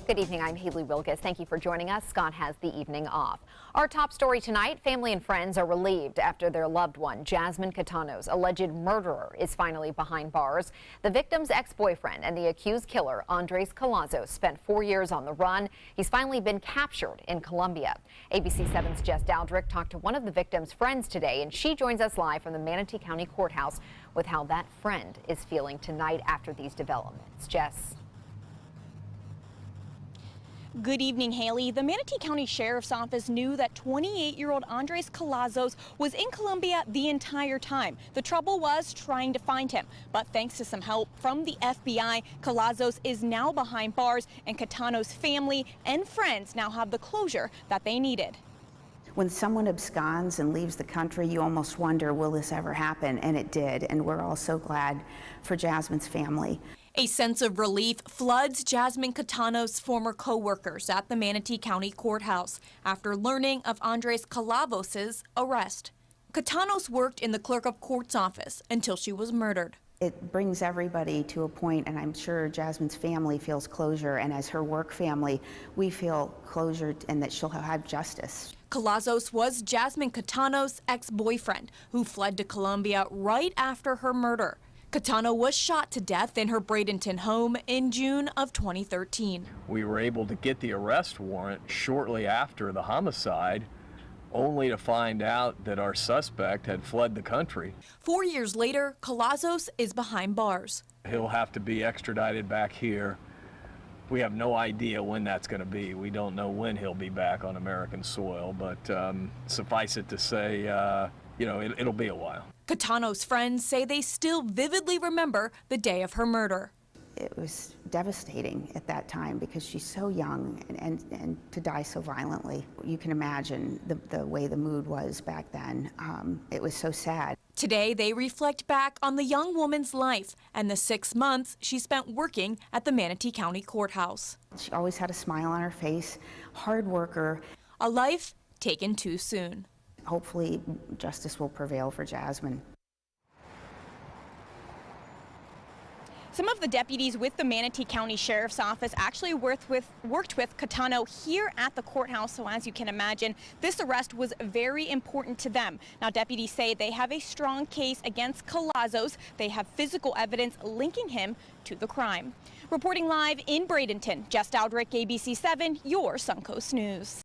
Good evening, I'm Haley Wilkes. Thank you for joining us. Scott has the evening off. Our top story tonight, family and friends are relieved after their loved one, Jasmine Catano's alleged murderer, is finally behind bars. The victim's ex-boyfriend and the accused killer, Andres Callazos, spent 4 years on the run. He's finally been captured in Colombia. ABC 7's Jess Dowdrick talked to one of the victim's friends today, and she joins us live from the Manatee County Courthouse with how that friend is feeling tonight after these developments. Jess. Good evening, Haley. The Manatee County Sheriff's Office knew that 28-year-old Andres Callazos was in Colombia the entire time. The trouble was trying to find him. But thanks to some help from the FBI, Callazos is now behind bars, and Catano's family and friends now have the closure that they needed. When someone absconds and leaves the country, you almost wonder, will this ever happen? And it did. And we're all so glad for Jasmine's family. A sense of relief floods Jasmine Catano's former co-workers at the Manatee County Courthouse after learning of Andres Callazos' arrest. Catano's worked in the clerk of court's office until she was murdered. It brings everybody to a point, and I'm sure Jasmine's family feels closure, and as her work family, we feel closure and that she'll have justice. Callazos was Jasmine Catano's ex-boyfriend who fled to Colombia right after her murder. Catano was shot to death in her Bradenton home in June of 2013. We were able to get the arrest warrant shortly after the homicide, only to find out that our suspect had fled the country. 4 years later, Callazos is behind bars. He'll have to be extradited back here. We have no idea when that's going to be. We don't know when he'll be back on American soil, but suffice it to say, it'll be a while. Catano's friends say they still vividly remember the day of her murder. It was devastating at that time because she's so young and to die so violently. You can imagine the way the mood was back then. It was so sad. Today, they reflect back on the young woman's life and the 6 months she spent working at the Manatee County Courthouse. She always had a smile on her face, hard worker. A life taken too soon. Hopefully, justice will prevail for Jasmine. Some of the deputies with the Manatee County Sheriff's Office actually worked with Catano here at the courthouse, so as you can imagine, this arrest was very important to them. Now, deputies say they have a strong case against Callazos. They have physical evidence linking him to the crime. Reporting live in Bradenton, Jess Dowdrick, ABC 7, your Suncoast News.